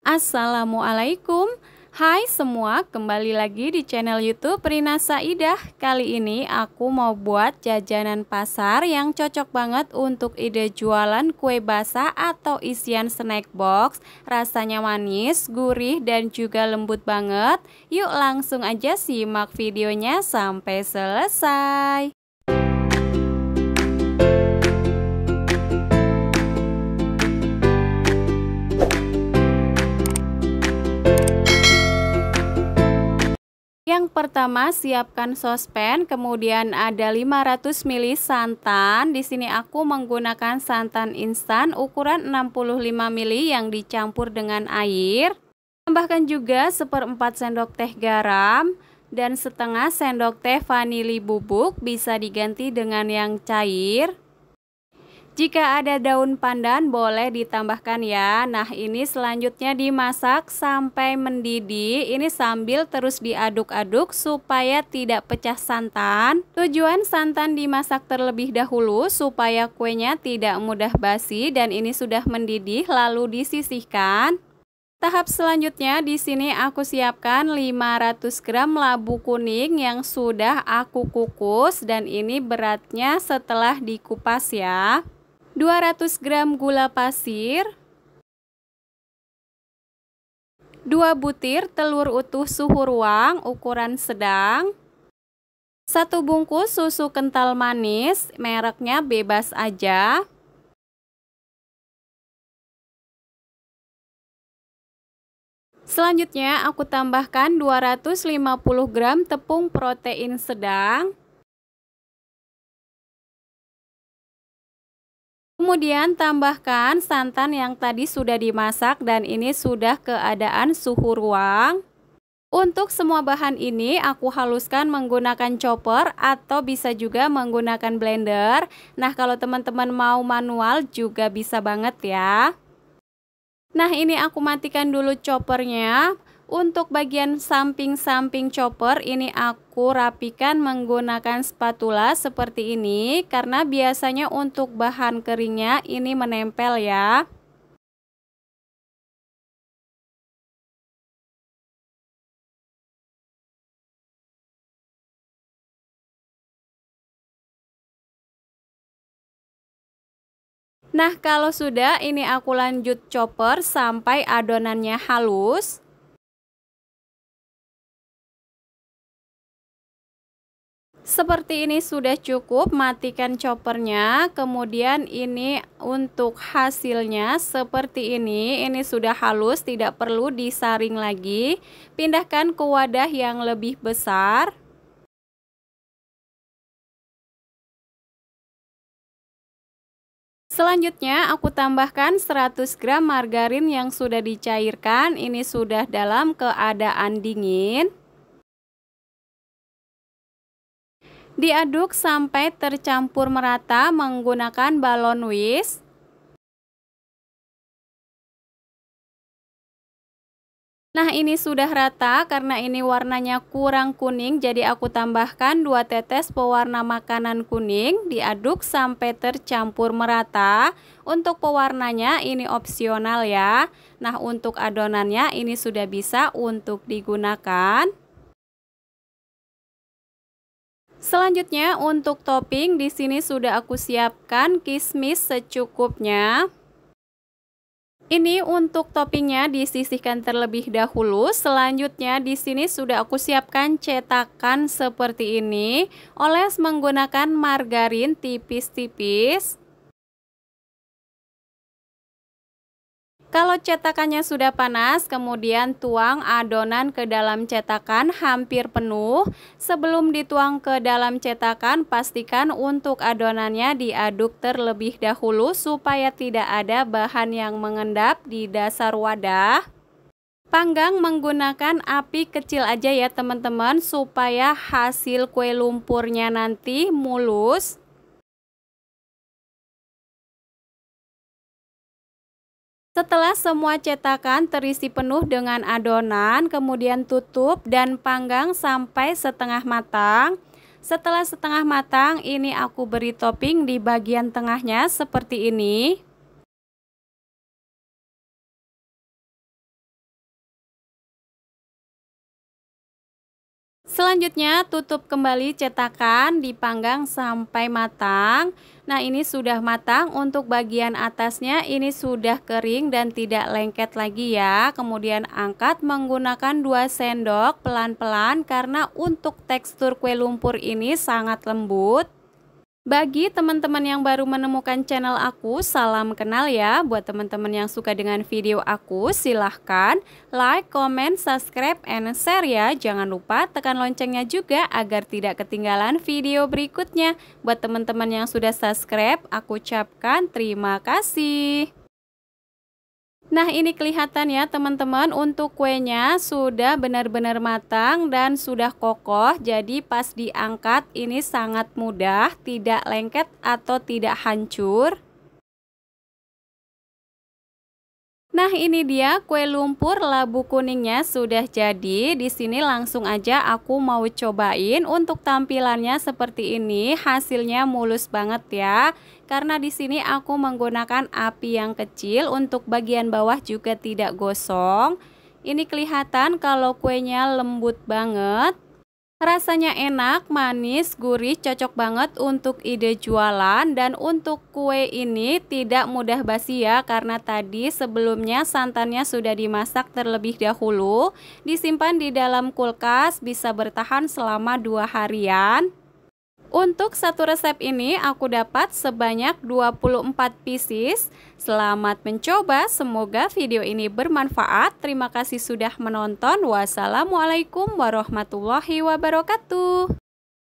Assalamualaikum. Hai semua, kembali lagi di channel YouTube Rina Saidah. Kali ini aku mau buat jajanan pasar yang cocok banget untuk ide jualan kue basah atau isian snack box. Rasanya manis, gurih, dan juga lembut banget. Yuk langsung aja simak videonya sampai selesai. Yang pertama, siapkan sospen, kemudian ada 500 ml santan. Di sini aku menggunakan santan instan ukuran 65 ml yang dicampur dengan air. Tambahkan juga 1/4 sendok teh garam dan setengah sendok teh vanili bubuk, bisa diganti dengan yang cair. Jika ada daun pandan boleh ditambahkan ya. Nah, ini selanjutnya dimasak sampai mendidih. Ini sambil terus diaduk-aduk supaya tidak pecah santan. Tujuan santan dimasak terlebih dahulu supaya kuenya tidak mudah basi, dan ini sudah mendidih lalu disisihkan. Tahap selanjutnya di sini aku siapkan 500 gram labu kuning yang sudah aku kukus, dan ini beratnya setelah dikupas ya. 200 gram gula pasir, 2 butir telur utuh suhu ruang ukuran sedang, 1 bungkus susu kental manis, mereknya bebas aja. Selanjutnya aku tambahkan 250 gram tepung protein sedang. Kemudian tambahkan santan yang tadi sudah dimasak dan ini sudah keadaan suhu ruang. Untuk semua bahan ini aku haluskan menggunakan chopper atau bisa juga menggunakan blender. Nah, kalau teman-teman mau manual juga bisa banget ya. Nah, ini aku matikan dulu choppernya. Untuk bagian samping-samping chopper ini aku rapikan menggunakan spatula seperti ini, karena biasanya untuk bahan keringnya ini menempel ya. Nah, kalau sudah ini aku lanjut chopper sampai adonannya halus. Seperti ini sudah cukup, matikan choppernya. Kemudian ini untuk hasilnya seperti ini sudah halus, tidak perlu disaring lagi. Pindahkan ke wadah yang lebih besar. Selanjutnya aku tambahkan 100 gram margarin yang sudah dicairkan. Ini sudah dalam keadaan dingin. Diaduk sampai tercampur merata menggunakan balon whisk. Nah, ini sudah rata karena ini warnanya kurang kuning, jadi aku tambahkan 2 tetes pewarna makanan kuning. Diaduk sampai tercampur merata. Untuk pewarnanya ini opsional ya. Nah, untuk adonannya ini sudah bisa untuk digunakan. Selanjutnya untuk topping di sini sudah aku siapkan kismis secukupnya. Ini untuk toppingnya disisihkan terlebih dahulu. Selanjutnya di sini sudah aku siapkan cetakan seperti ini. Oles menggunakan margarin tipis-tipis. Kalau cetakannya sudah panas, kemudian tuang adonan ke dalam cetakan hampir penuh. Sebelum dituang ke dalam cetakan, pastikan untuk adonannya diaduk terlebih dahulu supaya tidak ada bahan yang mengendap di dasar wadah. Panggang menggunakan api kecil aja ya teman-teman, supaya hasil kue lumpurnya nanti mulus. Setelah semua cetakan terisi penuh dengan adonan, kemudian tutup dan panggang sampai setengah matang. Setelah setengah matang, ini aku beri topping di bagian tengahnya seperti ini. Selanjutnya tutup kembali cetakan, dipanggang sampai matang. Nah, ini sudah matang. Untuk bagian atasnya ini sudah kering dan tidak lengket lagi ya. Kemudian angkat menggunakan 2 sendok pelan-pelan karena untuk tekstur kue lumpur ini sangat lembut. Bagi teman-teman yang baru menemukan channel aku, salam kenal ya. Buat teman-teman yang suka dengan video aku, silahkan like, comment, subscribe, and share ya. Jangan lupa tekan loncengnya juga agar tidak ketinggalan video berikutnya. Buat teman-teman yang sudah subscribe, aku ucapkan terima kasih. Nah, ini kelihatan ya teman-teman, untuk kuenya sudah benar-benar matang dan sudah kokoh. Jadi pas diangkat ini sangat mudah, tidak lengket atau tidak hancur. Nah, ini dia kue lumpur labu kuningnya sudah jadi. Di sini langsung aja aku mau cobain. Untuk tampilannya seperti ini, hasilnya mulus banget ya. Karena di sini aku menggunakan api yang kecil, untuk bagian bawah juga tidak gosong. Ini kelihatan kalau kuenya lembut banget. Rasanya enak, manis, gurih, cocok banget untuk ide jualan. Dan untuk kue ini tidak mudah basi ya, karena tadi sebelumnya santannya sudah dimasak terlebih dahulu, disimpan di dalam kulkas, bisa bertahan selama 2 harian. Untuk satu resep ini aku dapat sebanyak 24 pieces. Selamat mencoba, semoga video ini bermanfaat. Terima kasih sudah menonton. Wassalamualaikum warahmatullahi wabarakatuh.